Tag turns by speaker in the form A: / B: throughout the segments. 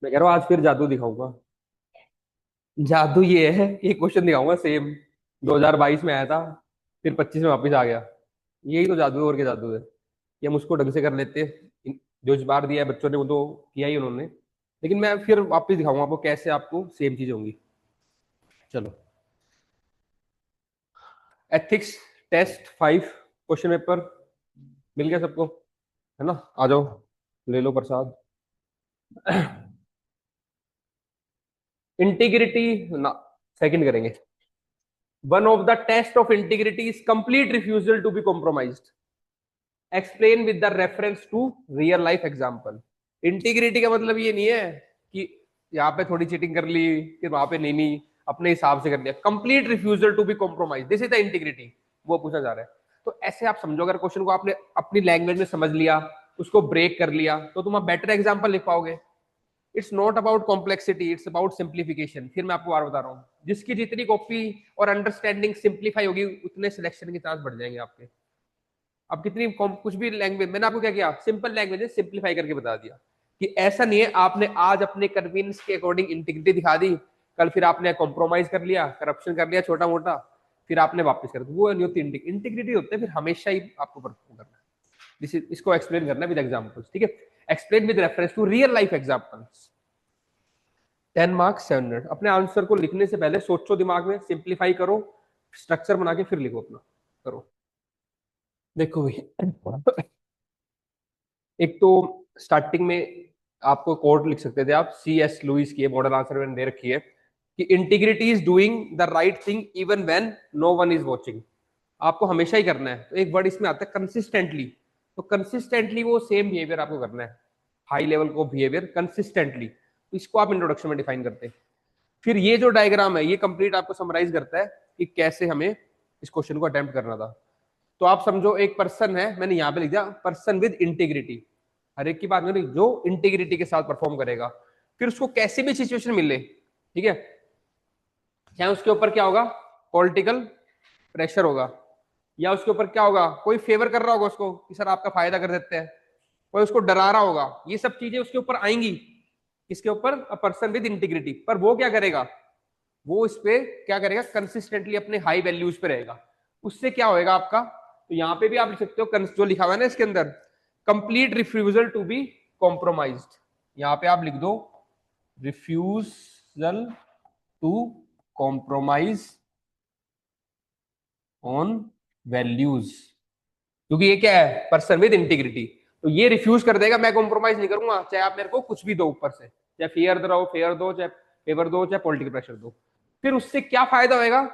A: मैं कह रहा हूँ आज फिर जादू दिखाऊंगा। जादू ये है कि क्वेश्चन दिखाऊंगा सेम 2022 में आया था, फिर 25 में वापस आ गया। यही तो जादू है, और क्या जादू है कि हम उसको ढंग से कर लेते हैं। जो इस बार दिया है बच्चों ने वो तो किया ही उन्होंने, लेकिन मैं फिर वापस दिखाऊंगा आपको कैसे आपको सेम चीज होंगी। चलो, एथिक्स टेस्ट 5 क्वेश्चन पेपर मिल गया सबको, है ना? आ जाओ, ले लो प्रसाद। इंटीग्रिटी ना, सेकंड करेंगे। One of the test of integrity is complete refusal to be compromised. Explain with the reference to real life example. Integrity का मतलब ये नहीं है कि यहाँ पे थोड़ी चीटिंग कर ली, फिर वहां पे नहीं, अपने हिसाब से कर लिया। Complete refusal to be compromise, this is the integrity, वो पूछा जा रहा है। तो ऐसे आप समझो, अगर क्वेश्चन को आपने अपनी लैंग्वेज में समझ लिया, उसको ब्रेक कर लिया, तो तुम बेटर एग्जाम्पल लिख पाओगे। It's not about complexity, it's about simplification. फिर मैं आपको बार बता रहा हूँ, जिसकी जितनी कॉपी और अंडरस्टैंडिंग सिंप्लीफाई होगी, उतने सिलेक्शन के चांस बढ़ जाएंगे आपके। अब कितनी कुछ भी लैंग्वेज, मैंने आपको क्या किया, सिंपल लैंग्वेज में सिंप्लीफाई करके बता दिया कि ऐसा नहीं है आपने आज अपने कन्वीनियंस के अकॉर्डिंग इंटीग्रिटी दिखा दी, कल फिर आपने कॉम्प्रोमाइज कर लिया, करप्शन कर लिया छोटा मोटा, फिर आपने वापस कर दिया। वो नहीं होती इंटीग्रिटी, होते फिर हमेशा ही आपको परफॉर्म करना है। इसको एक्सप्लेन करना है विद एग्जांपल्स, ठीक है? Explain with reference to real life examples. 10 marks 700। अपने आंसर को लिखने से पहले सोचो, दिमाग में सिंप्लीफाई करो, स्ट्रक्चर बना के फिर लिखो अपना। करो, देखो भाई। एक तो स्टार्टिंग में आपको कोड लिख सकते थे आप, CS लुइस की मॉडल आंसर मैंने दे रखी है कि integrity is doing the right thing even when no one is watching. आपको हमेशा ही करना है। तो एक वर्ड इसमें आता है कंसिस्टेंटली, तो कंसिस्टेंटली वो सेम बिहेवियर आपको करना है, हाई लेवल को बिहेवियर कंसिस्टेंटली। तो इसको आप इंट्रोडक्शन में डिफाइन करते हैं। फिर ये जो डायग्राम है ये कंप्लीट आपको समराइज करता है कि कैसे हमें इस क्वेश्चन को अटेम्प्ट करना था। तो आप समझो एक पर्सन है, मैंने यहाँ पे लिख दिया पर्सन विद इंटीग्रिटी। हर एक की बात नहीं, जो इंटीग्रिटी के साथ परफॉर्म करेगा, फिर उसको कैसे भी सिचुएशन मिले, ठीक है, चाहे उसके ऊपर क्या होगा, पॉलिटिकल प्रेशर होगा, या उसके ऊपर क्या होगा, कोई फेवर कर रहा होगा उसको कि सर आपका फायदा कर देते हैं, कोई उसको डरा रहा होगा, ये सब चीजें उसके ऊपर आएंगी। इसके ऊपर अ पर्सन विद इंटीग्रिटी, पर वो क्या करेगा, वो इस पे क्या करेगा, कंसिस्टेंटली अपने हाई वैल्यूज पे रहेगा। उससे क्या होएगा आपका, तो यहां पे भी आप लिख सकते हो जो लिखा हुआ है ना इसके अंदर, complete refusal to be compromised. यहां पे आप लिख दो refusal to compromise on values, क्योंकि ये क्या है, पर्सन विद इंटीग्रिटी। तो ये रिफ्यूज कर देगा, मैं कॉम्प्रोमाइज नहीं करूंगा, चाहे आप मेरे को कुछ भी दो ऊपर से, चाहे फेयर दो, चाहे फेवर दो, चाहे पॉलिटिकल प्रेशर दो। फिर उससे क्या फायदा होएगा,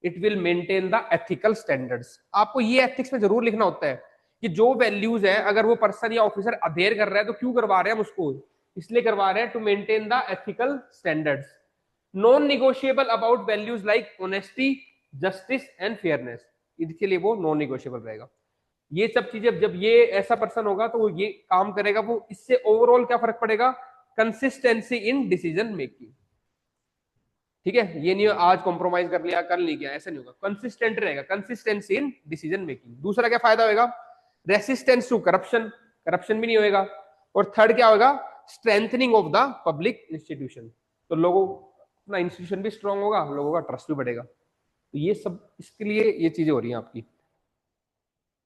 A: it will maintain the ethical standards. आपको ये एथिक्स में जरूर लिखना होता है कि जो वैल्यूज है, अगर वो पर्सन या ऑफिसर अधेर कर रहा है तो क्यों करवा रहे हैं हम उसको, इसलिए करवा रहे हैं to maintain the ethical standards. Non negotiable about values like honesty, justice and fairness, इसके लिए वो नॉन निगोशिएबल रहेगा। ये सब चीजें जब ये ऐसा पर्सन होगा तो वो ये काम करेगा, वो इससे ओवरऑल क्या फर्क पड़ेगा, कंसिस्टेंसी इन डिसीजन मेकिंग। ठीक है, ये नहीं आज कॉम्प्रोमाइज कर लिया कल नहीं किया, ऐसा नहीं होगा, कंसिस्टेंट रहेगा, कंसिस्टेंसी इन डिसीजन मेकिंग। दूसरा क्या फायदा होगा, रेसिस्टेंस टू करप्शन, करप्शन भी नहीं होगा। और थर्ड क्या होगा, strengthening of the public institution, तो लोगों अपना इंस्टीट्यूशन भी स्ट्रांग होगा, लोगों का ट्रस्ट भी बढ़ेगा। तो ये सब इसके लिए ये चीजें हो रही हैं आपकी।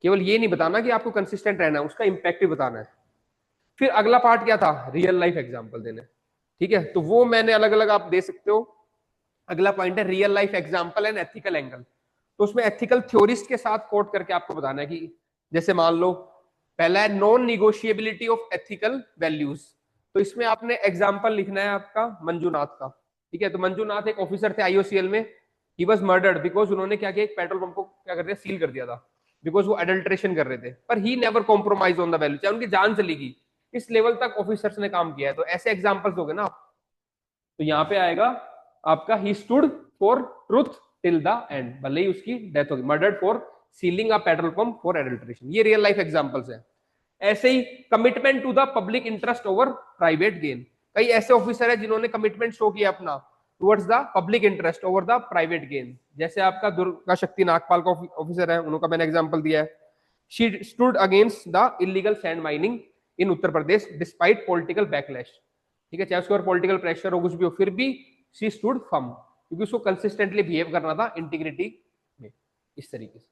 A: केवल ये नहीं बताना कि आपको कंसिस्टेंट रहना है, उसका इंपैक्ट भी बताना है। फिर अगला पार्ट क्या था, रियल लाइफ एग्जांपल देने। ठीक है, तो वो मैंने अलग अलग आप दे सकते हो। अगला पॉइंट है real life example and ethical angle. तो उसमें एथिकल थ्योरिस्ट के साथ कोट करके आपको बताना है कि जैसे मान लो पहला है नॉन निगोशिएबिलिटी ऑफ एथिकल वैल्यूज। तो इसमें आपने एग्जांपल लिखना है आपका मंजूनाथ का। ठीक है, तो मंजूनाथ एक ऑफिसर थे IOCL में, ही वाज मर्डर्ड बिकॉज उन्होंने क्या किया, एक पेट्रोल पंप को क्या कर दिया, सील कर दिया था, बिकॉज वो अडल्ट्रेशन कर रहे थे। पर he never compromise on the value, चाहे उनकी जान चली गई, इस लेवल तक ऑफिसर्स ने काम किया है। तो ऐसे एग्जांपल्स दोगे ना आप, तो यहाँ पे आएगा आपका ही stood for truth till the end, भले ही उसकी डेथ होगी, murdered for sealing a petrol pump for adulteration. ये रियल लाइफ एग्जांपल्स है। ऐसे ही commitment to the public interest over private gain, कई ऐसे ऑफिसर है जिन्होंने कमिटमेंट शो किया अपना towards the public interest over the private gain. जैसे आपका दुर्गा शक्ति नागपाल का ऑफिसर है, उनका मैंने एग्जांपल दिया है। She stood against the illegal sand mining in Uttar Pradesh despite political backlash. ठीक है, चाहे उसके ऊपर पॉलिटिकल प्रेशर हो, कुछ भी हो, फिर भी शी स्टूड फर्म, क्योंकि उसको कंसिस्टेंटली बिहेव करना था इंटीग्रिटी में, इस तरीके से।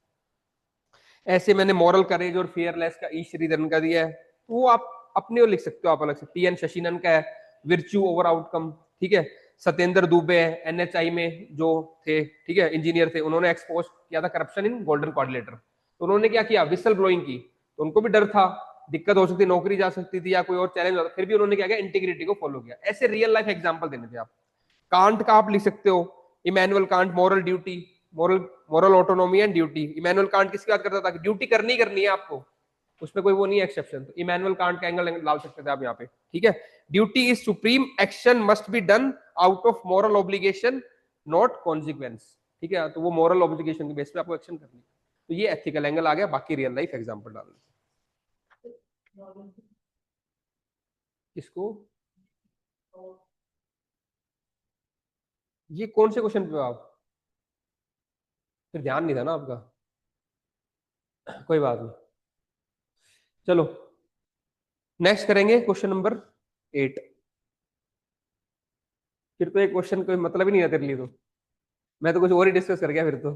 A: ऐसे मैंने मॉरल करेज और फियरलेस का ई श्रीधरन का दिया है, तो वो आप अपने लिख सकते हो, आप अलग से। टी.एन. शशिनन का है विर्च्यू ओवर आउटकम, ठीक है। सत्येंद्र दुबे है एनएचआई में जो थे, ठीक है, इंजीनियर थे, उन्होंने एक्सपोज किया था करप्शन इन गोल्डन क्वाड्रिलेटर। तो उन्होंने क्या किया, विसल ब्लोइंग की, तो उनको भी डर था, दिक्कत हो सकती, नौकरी जा सकती थी या कोई और चैलेंज होता, फिर भी उन्होंने क्या किया, इंटीग्रिटी को फॉलो किया। ऐसे रियल लाइफ एग्जांपल देने थे आप। कांट का आप लिख सकते हो, Immanuel Kant, moral duty, moral moral autonomy and duty. Immanuel Kant किसकी बात करता था कि ड्यूटी करनी करनी है आपको, उसमें कोई वो नहीं है एक्सेप्शन। तो इमैनुअल कांट का एंगल डाल सकते थे आप यहाँ पे, ठीक है। Duty is supreme, action must be done out of moral obligation not consequence, ठीक है। तो वो मॉरल ऑब्लिगेशन के बेस पे आपको एक्शन करनी है। तो ये एथिकल एंगल आ गया, बाकी रियल लाइफ एग्जांपल डाल इसको। ये कौन से क्वेश्चन पे हो आप, फिर ध्यान नहीं था ना आपका, कोई बात नहीं। चलो नेक्स्ट करेंगे क्वेश्चन नंबर 8। फिर तो एक क्वेश्चन कोई मतलब ही नहीं है तेरे लिए, तो मैं तो कुछ और ही डिस्कस कर गया फिर तो।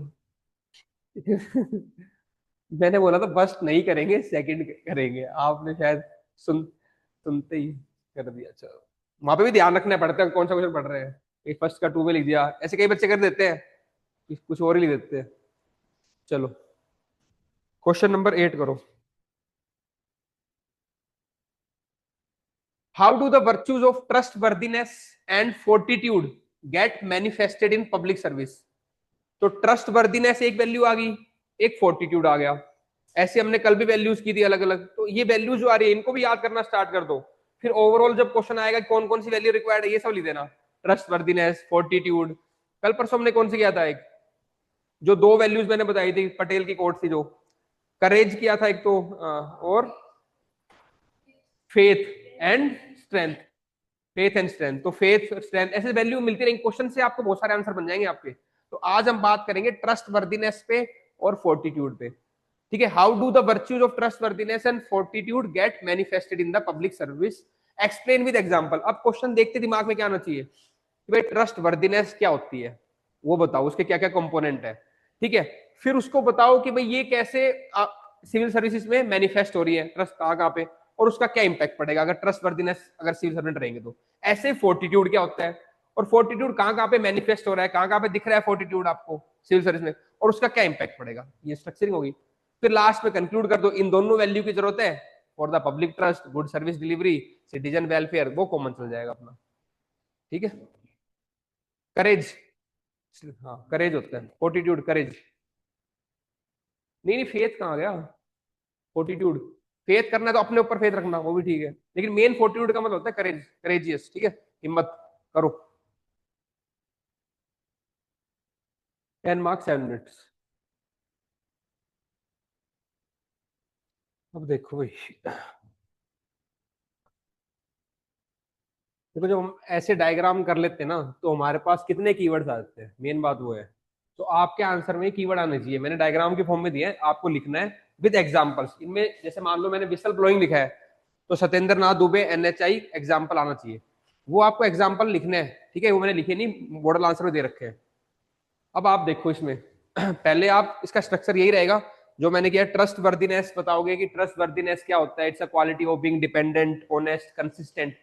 A: मैंने बोला था फर्स्ट नहीं करेंगे, सेकंड करेंगे, आपने शायद सुनते ही कर दिया। चलो, वहां पे भी ध्यान रखना पड़ता है कौन सा क्वेश्चन पढ़ रहे हैं। एक फर्स्ट का टू में लिख दिया, ऐसे कई बच्चे कर देते हैं, कुछ और ही लिख देते हैं। चलो क्वेश्चन नंबर 8 करो। How do the virtues of trustworthiness and fortitude get manifested in public service. तो ट्रस्टवर्दीनेस एक वैल्यू आ गई, एक फोर्टिट्यूड आ गया। ऐसे हमने कल भी वैल्यूज की थी अलग अलग, तो ये वैल्यूज जो आ रही है इनको भी याद करना स्टार्ट कर दो। फिर ओवरऑल जब क्वेश्चन आएगा कौन कौन सी वैल्यू रिक्वायर्ड है, ये सब लिख देना। Trustworthiness, fortitude. कल परसों हमने कौन सी किया था, एक जो दो वैल्यूज मैंने बताई थी, पटेल की कोट थी जो, करेज किया था एक तो, और faith and strength. Faith and strength, तो फेथ स्ट्रेंथ ऐसे वैल्यू मिलती रहेंगी, क्वेश्चन से आपको बहुत सारे आंसर बन जाएंगे आपके। तो आज हम बात करेंगे ट्रस्ट वर्दीनेस पे और फोर्टिट्यूड पे, ठीक है। How do the virtues of trustworthiness and fortitude get manifested in the public service, explain with example. अब क्वेश्चन देखते दिमाग में क्या आना चाहिए कि भाई ट्रस्ट वर्दीनेस क्या होती है, वो बताओ, उसके क्या क्या कंपोनेंट है, ठीक है। फिर उसको बताओ कि भाई ये कैसे सिविल सर्विसेज में मैनिफेस्ट हो रही है, ट्रस्ट कहाँ कहाँ पे, और उसका क्या इंपैक्ट पड़ेगा अगर ट्रस्ट वर्दीनेस, अगर सिविल सर्वेंट रहेंगे तो। ऐसे फोर्टिट्यूड क्या होता है, और फोर्टिट्यूड कहाँ कहाँ पे मैनिफेस्ट हो रहा है, कहाँ कहाँ पे दिख रहा है फोर्टिट्यूड आपको सिविल सर्विस में, और उसका क्या इंपैक्ट पड़ेगा, ये स्ट्रक्चरिंग होगी। फिर लास्ट में कंक्लूड कर दो, इन दोनों वैल्यू की जरूरत है for the public trust, good service delivery, citizen welfare, वो कॉमन चल जाएगा अपना, ठीक है। करेज, हाँ करेज होता है, फोर्टिट्यूड करेज। नहीं नहीं, फेथ कहाँ गया, फोर्टिट्यूड। फेथ करना है तो अपने ऊपर फेथ रखना, वो भी ठीक है, लेकिन मेन फोर्टिट्यूड का मतलब होता है करेज, करेजियस, ठीक है, हिम्मत करो। 10 मार्क्स 7 मिनट्स। अब देखो भाई, देखो जब हम ऐसे डायग्राम कर लेते हैं ना, तो हमारे पास कितने कीवर्ड्स आ जाते हैं, मेन बात वो है। तो आपके आंसर में कीवर्ड आने चाहिए, मैंने डायग्राम के फॉर्म में दिया है, आपको लिखना है विद एग्जांपल्स। इनमें जैसे मान लो मैंने विसल ब्लोइंग लिखा है, तो सत्येंद्र नाथ दुबे एनएचआई एग्जाम्पल आना चाहिए, वो आपको एग्जाम्पल लिखने हैं, ठीक है। वो मैंने लिखे नहीं, मॉडल आंसर में दे रखे हैं। अब आप देखो इसमें पहले आप, इसका स्ट्रक्चर यही रहेगा जो मैंने किया, ट्रस्ट वर्दीनेस बताओगे कि ट्रस्ट वर्दीनेस क्या होता है, it's a quality of being dependent, honest, consistent.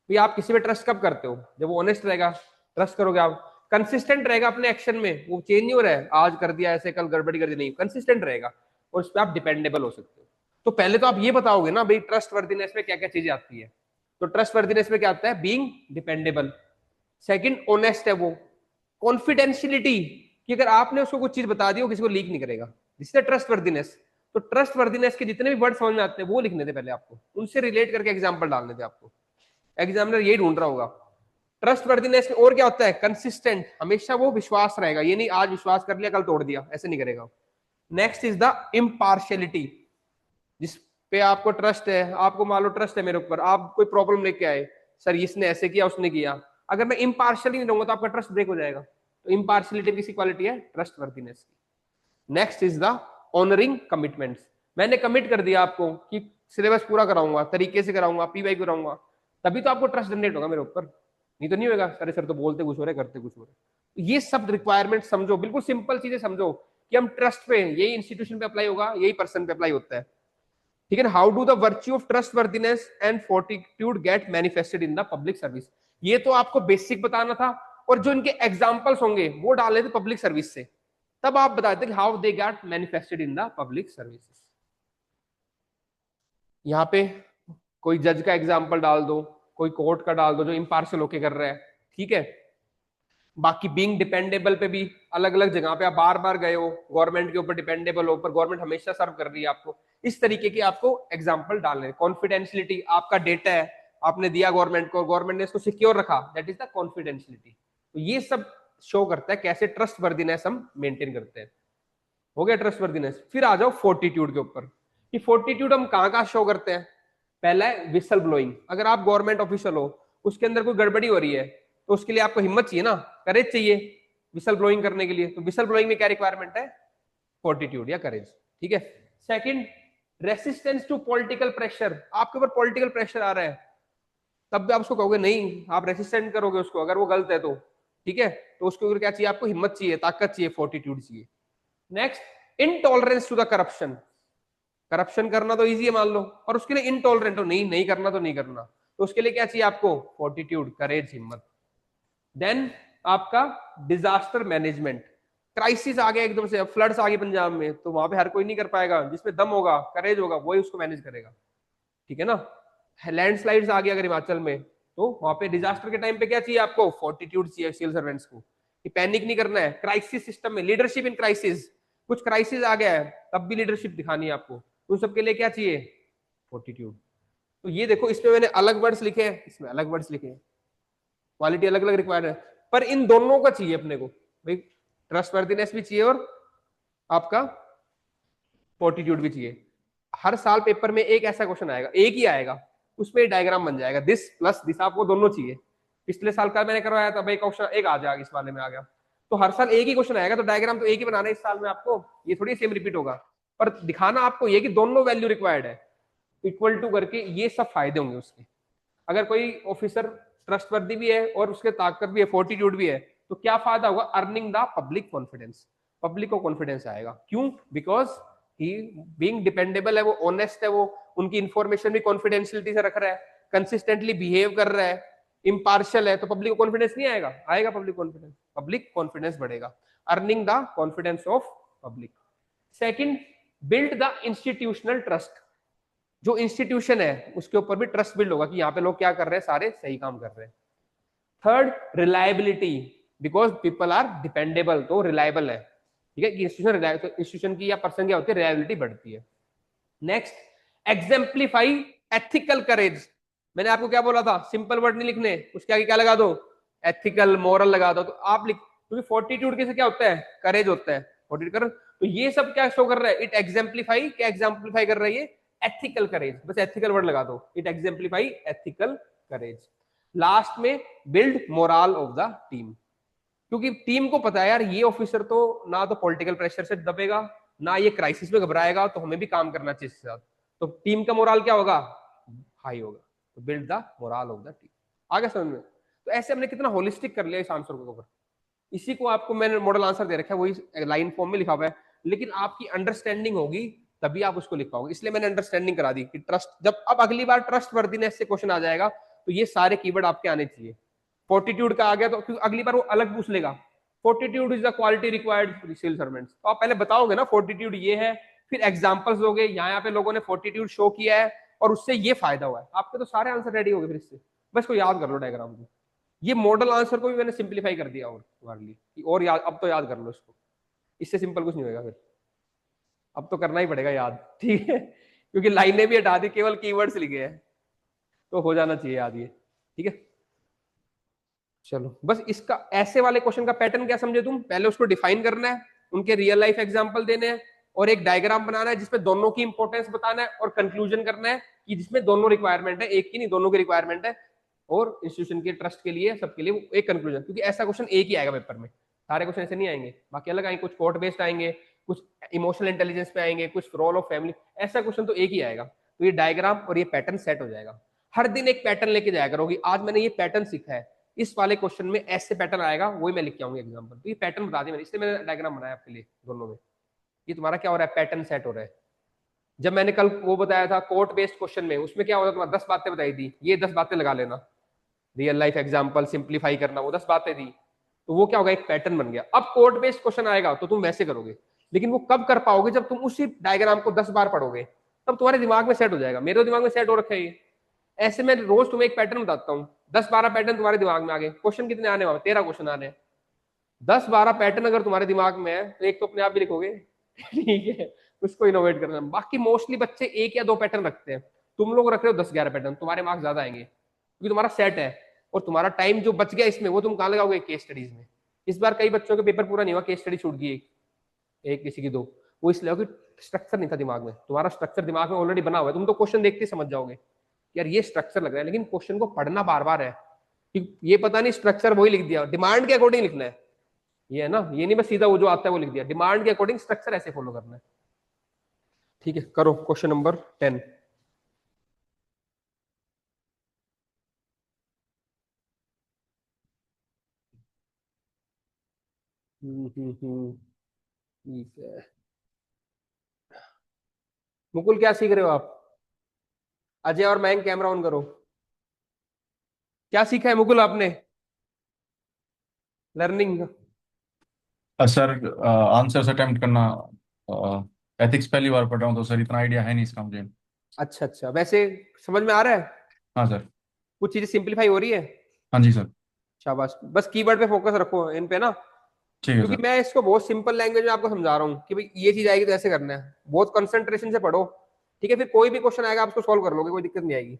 A: तो आप किसी पे ट्रस्ट कब करते हो, जब वो ऑनेस्ट रहेगा, ट्रस्ट करोगे आप। कंसिस्टेंट रहेगा अपने एक्शन में, वो चेंज नहीं हो रहा है, आज कर दिया ऐसे कल गड़बड़ी कर दी, नहीं, कंसिस्टेंट रहेगा, और उस पर आप डिपेंडेबल हो सकते हो। तो पहले तो आप ये बताओगे ना भाई ट्रस्ट वर्दीनेस में क्या क्या चीजें आती है। तो ट्रस्ट वर्दीनेस में क्या आता है, बीइंग डिपेंडेबल। सेकंड, ऑनेस्ट है वो। कॉन्फिडेंशियलिटी, कि अगर आपने उसको कुछ चीज बता दी वो किसी को लीक नहीं करेगा, जिससे ट्रस्ट वर्दीनेस। तो ट्रस्ट वर्दीनेस के जितने भी वर्ड समझ में आते हैं वो लिखने थे पहले आपको, उनसे रिलेट करके एग्जाम्पल डालने थे आपको। एग्जामिनर यही ढूंढ रहा होगा। ट्रस्ट वर्दीनेस में और क्या होता है, कंसिस्टेंट, हमेशा वो विश्वास रहेगा, ये नहीं आज विश्वास कर लिया कल तोड़ दिया, ऐसे नहीं करेगा। नेक्स्ट इज द इम्पार्शियलिटी, जिस पे आपको ट्रस्ट है, आपको मान लो ट्रस्ट है मेरे ऊपर, आप कोई प्रॉब्लम लेके आए, सर इसने ऐसे किया उसने किया, अगर मैं इम्पार्शियली नहीं रहूंगा तो आपका ट्रस्ट ब्रेक हो जाएगा। तो इम्पार्शियलिटी किसी क्वालिटी है ट्रस्ट वर्दीनेस की। Next is the honouring commitments, मैंने कमिट कर दिया आपको कि सिलेबस पूरा कराऊंगा, तरीके से कराऊंगा, पीवाई कराऊंगा, तभी तो आपको ट्रस्ट जनरेट होगा मेरे ऊपर, नहीं तो नहीं होगा। अरे सर तो बोलते कुछ हो रहे करते कुछ हो रहे। तो ये सब रिक्वायरमेंट समझो, बिल्कुल सिंपल चीजें समझो कि हम ट्रस्ट पे, यही इंस्टीट्यूशन पे अप्लाई होगा, यही पर्सन पे अप्लाई होता है, ठीक है ना। How do the virtue of trustworthiness and fortitude get manifested in the public service, ये तो आपको बेसिक बताना था, और जो इनके एग्जाम्पल्स होंगे वो डाले थे पब्लिक सर्विस से, तब आप बताते कि how they get manifested in the public services. यहाँ पे कोई जज का एग्जाम्पल डाल दो, कोई कोर्ट का डाल दो जो इम्पार्शियल होके कर रहा है, ठीक है। बाकी बीइंग डिपेंडेबल पे भी अलग अलग जगह पे आप बार बार गए हो, गवर्नमेंट के ऊपर डिपेंडेबल हो, पर गवर्नमेंट हमेशा सर्व कर रही है आपको, इस तरीके की आपको एग्जांपल डालने। कॉन्फिडेंशियलिटी, आपका डेटा है, आपने दिया गवर्नमेंट को, गवर्नमेंट ने इसको सिक्योर रखा, दैट इज द कॉन्फिडेंशियलिटी। तो ये सब शो करता है कैसे ट्रस्ट वर्दीनेस हम मेंटेन करते हैं। हो गया ट्रस्ट वर्दीनेस। फिर आ जाओ फोर्टिट्यूड के ऊपर, कि फोर्टिट्यूड हम कहाँ कहाँ शो करते हैं। पहला है विसल ब्लोइंग। अगर आप गवर्नमेंट ऑफिशियल हो, उसके अंदर कोई गड़बड़ी हो रही है, तो उसके लिए आपको हिम्मत चाहिए ना, करेज चाहिए विसल ब्लोइंग करने के लिए। तो विसल ब्लोइंग में क्या रिक्वायरमेंट है, फोर्टिट्यूड या करेज, ठीक है। Second, resistance to political pressure. आपके ऊपर पॉलिटिकल प्रेशर आ रहा है, तब भी आप उसको कहोगे नहीं, आप रेसिस्टेंट करोगे उसको, अगर वो गलत है तो, ठीक है। तो उसके ऊपर क्या चाहिए आपको, हिम्मत चाहिए, ताकत चाहिए, फोर्टिट्यूड चाहिए। Next, intolerance to the corruption. Corruption करना तो इजी है मान लो, और उसके लिए इनटॉलरेंट हो, नहीं नहीं करना तो नहीं करना, तो उसके लिए क्या चाहिए आपको, फोर्टिट्यूड, करेज, हिम्मत। देन आपका डिजास्टर मैनेजमेंट। क्राइसिस आ गया एकदम से, फ्लड्स आ गए पंजाब में, तो वहां पे हर कोई नहीं कर पाएगा, जिसमें दम होगा, करेज होगा, वही उसको मैनेज करेगा, ठीक है ना। लैंडस्लाइड्स आ गया अगर हिमाचल में, तो वहां पे डिजास्टर के टाइम पे क्या चाहिए आपको, फोर्टिट्यूड चाहिए सिविल सर्वेंट्स को, कि पैनिक नहीं करना है। क्राइसिस सिस्टम में लीडरशिप इन क्राइसिस, कुछ क्राइसिस आ गया है तब भी लीडरशिप दिखानी है आपको, उन सबके लिए क्या चाहिए, फोर्टिट्यूड। तो ये देखो, इसमें मैंने अलग वर्ड्स लिखे हैं, इसमें अलग वर्ड्स लिखे हैं, क्वालिटी अलग अलग रिक्वायर्ड है, पर इन दोनों का चाहिए अपने को भाई, ट्रस्टवर्दीनेस भी चाहिए और आपका फोर्टिट्यूड भी चाहिए। हर साल पेपर में एक ऐसा क्वेश्चन आएगा, एक ही आएगा, उसमें डायग्राम बन जाएगा, दिस प्लस दिस, आपको दोनों चाहिए। पिछले साल का मैंने करवाया था भाई, क्वेश्चन एक आ जाएगा, इस वाले में आ गया, तो हर साल एक ही क्वेश्चन आएगा, तो डायग्राम तो एक ही बनाना है इस साल में आपको, ये थोड़ी सेम रिपीट होगा, पर दिखाना आपको ये कि दोनों वैल्यू रिक्वायर्ड है, इक्वल टू करके, ये सब फायदे होंगे उसके। अगर कोई ऑफिसर ट्रस्टवर्दी भी है और उसके ताकत भी है, फोर्टिट्यूड भी है, तो क्या फायदा होगा, earning the public confidence, public को कॉन्फिडेंस आएगा। क्यों, बिकॉज ही बीइंग डिपेंडेबल है, वो ऑनेस्ट है, वो उनकी इंफॉर्मेशन भी कॉन्फिडेंशियलिटी से रख रहा है, कंसिस्टेंटली बिहेव कर रहा है, इम्पार्शियल है, तो पब्लिक को कॉन्फिडेंस नहीं आएगा, आएगा पब्लिक कॉन्फिडेंस, पब्लिक कॉन्फिडेंस बढ़ेगा, earning the confidence of public. Second, build the institutional trust. जो इंस्टीट्यूशन है उसके ऊपर भी ट्रस्ट बिल्ड होगा कि यहाँ पे लोग क्या कर रहे हैं, सारे सही काम कर रहे हैं। Third, reliability, because people are dependable, तो रिलायबल है, ठीक है, कि इंस्टीट्यूशन की या पर्सन क्या होती है, रिलायबिलिटी बढ़ती है। नेक्स्ट, एग्जेम्पलीफाई एथिकल करेज। मैंने आपको क्या बोला था, सिंपल वर्ड नहीं लिखने, उसके आगे क्या लगा दो, एथिकल, मॉरल लगा दो, तो आप लिख, क्योंकि फोर्टिट्यूड कैसे क्या होता है, करेज होता है, फोर्टिट्यूड। तो ये सब क्या शो कर रहा है, इट एग्जेम्पलीफाई, क्या एग्जाम्पलीफाई कर रही है, एथिकल करेज, बस एथिकल वर्ड लगा दो, इट एग्जेम्पलीफाई एथिकल करेज। लास्ट में, build moral of the team, क्योंकि टीम को पता है यार, ये ऑफिसर तो ना तो पॉलिटिकल प्रेशर से दबेगा, ना ये क्राइसिस में घबराएगा, तो हमें भी काम करना चाहिए इसके साथ, तो टीम का मोरल क्या होगा, हाई होगा। तो build the moral of the team. आगे समझ में। तो ऐसे हमने कितना होलिस्टिक कर लिया इस आंसर को कवर। इसी को आपको मैंने मॉडल आंसर दे रखा है, वही लाइन फॉर्म में लिखा हुआ है, लेकिन आपकी अंडरस्टैंडिंग होगी तभी आप उसको लिख पाओगे, इसलिए मैंने अंडरस्टैंडिंग करा दी कि ट्रस्ट, जब अब अगली बार ट्रस्ट वर्दीनेस से क्वेश्चन आ जाएगा, तो ये सारे कीवर्ड आपके आने चाहिए। फोर्टिट्यूड का आ गया तो अगली बार वो अलग पूछ लेगा, fortitude is the quality required for civil servants, तो आप पहले बताओगे ना फोर्टिट्यूड ये है, फिर एग्जांपल्स दोगे, यहाँ पे लोगों ने फोर्टिट्यूड शो किया है और उससे ये फायदा हुआ है, आपके तो सारे आंसर रेडी हो गए फिर इससे, बस को याद कर लो डायग्राम को। ये मॉडल आंसर को भी मैंने सिंप्लीफाई कर दिया और तुम्हारे लिए, और याद, अब तो याद कर लो इसको, इससे सिंपल कुछ नहीं होगा फिर, अब तो करना ही पड़ेगा याद, ठीक है, क्योंकि लाइनें भी हटा दी, केवल कीवर्ड्स लिखे हैं, तो हो जाना चाहिए याद ये, ठीक है। चलो, बस इसका ऐसे वाले क्वेश्चन का पैटर्न क्या समझे तुम, पहले उसको डिफाइन करना है, उनके रियल लाइफ एग्जांपल देने हैं, और एक डायग्राम बनाना है जिसमें दोनों की इंपॉर्टेंस बताना है, और कंक्लूजन करना है कि जिसमें दोनों रिक्वायरमेंट है, एक की नहीं दोनों की रिक्वायरमेंट है, और इंस्टीट्यूशन के ट्रस्ट के लिए, सबके लिए एक कंक्लूजन, क्योंकि ऐसा क्वेश्चन एक ही आएगा पेपर में, सारे क्वेश्चन ऐसे नहीं आएंगे, बाकी अलग आएंगे, कुछ कोर्ट बेस्ड आएंगे, कुछ इमोशनल इंटेलिजेंस पे आएंगे, कुछ रोल ऑफ फैमिली, ऐसा क्वेश्चन तो एक ही आएगा। तो ये डायग्राम और ये पैटर्न सेट हो जाएगा। हर दिन एक पैटर्न लेके जाया करोगी, आज मैंने ये पैटर्न सीखा है, इस वाले क्वेश्चन में ऐसे पैटर्न आएगा, वही मैं लिख के आऊंगी एग्जाम्पल। तो ये पैटर्न बता दिया मैंने, इसलिए मैंने डायग्राम बनाया आपके लिए दोनों में। ये तुम्हारा क्या हो रहा है, पैटर्न सेट हो रहा है। जब मैंने कल वो बताया था कोर्ट बेस्ड क्वेश्चन में, उसमें क्या होता है, तुम्हारा 10 बातें बताई थी, ये 10 बातें लगा लेना, रियल लाइफ एग्जाम्पल सिंप्लीफाई करना, वो 10 बातें थी, तो वो क्या होगा, एक पैटर्न बन गया। अब कोर्ट बेस्ड क्वेश्चन आएगा तो तुम वैसे करोगे, लेकिन वो कब कर पाओगे, जब तुम उसी डायग्राम को 10 बार पढ़ोगे, तब तुम्हारे दिमाग में सेट हो जाएगा। मेरे दिमाग में सेट हो रखा है ये। ऐसे मैं रोज तुम्हें एक पैटर्न बताता हूँ, 10-12 पैटर्न तुम्हारे दिमाग में आ गए। क्वेश्चन कितने आने वाले, 13 क्वेश्चन आने हैं। 10-12 पैटर्न अगर तुम्हारे दिमाग में है तो एक तो अपने आप भी लिखोगे ठीक है, उसको इनोवेट करना। बाकी मोस्टली बच्चे एक या दो पैटर्न रखते हैं, तुम लोग रख रहे हो 10-11 पैटर्न, तुम्हारे मार्क्स ज्यादा आएंगे क्योंकि तुम्हारा सेट है। और तुम्हारा टाइम जो बच गया इसमें, वो तुम कहाँ लगाओगे, केस स्टडीज में। इस बार कई बच्चों के पेपर पूरा नहीं हुआ, केस स्टडी छूट गई एक किसी की दो, वो इसलिए कि स्ट्रक्चर नहीं था दिमाग में। तुम्हारा स्ट्रक्चर दिमाग में ऑलरेडी बना हुआ है, तुम तो क्वेश्चन देखते ही समझ जाओगे यार ये स्ट्रक्चर लग रहा है, लेकिन क्वेश्चन को पढ़ना बार बार है कि ये पता नहीं स्ट्रक्चर वही लिख दिया, डिमांड के अकॉर्डिंग लिखना है, ये है ना, ये नहीं बस सीधा वो जो आता है वो लिख दिया, डिमांड के अकॉर्डिंग स्ट्रक्चर ऐसे फॉलो करना है। ठीक है, करो क्वेश्चन नंबर 10। ठीक है, मुकुल क्या सीख रहे हो आप? अजय और मयंक कैमरा ऑन करो। क्या सीखा है मुकुल आपने लर्निंग?
B: सर आंसर्स अटेम्प्ट करना। एथिक्स पहली बार पढ़ रहा हूँ तो सर इतना आइडिया है नहीं इसका मुझे।
A: अच्छा अच्छा, वैसे समझ में आ रहा है,
B: हाँ सर।
A: कुछ चीजें सिंप्लीफाई हो रही है।
B: हाँ जी सर।
A: शाबाश, बस कीवर्ड पे फोकस रखो इन पे ना,
B: ठीक है
A: क्योंकि
B: सर।
A: मैं इसको बहुत सिंपल लैंग्वेज में आपको समझा रहा हूँ कि भाई ये चीज आएगी तो ऐसे करना है, बहुत कंसंट्रेशन से पढ़ो। ठीक है, फिर कोई भी क्वेश्चन आएगा आप उसको सॉल्व कर लोगे, कोई दिक्कत नहीं आएगी।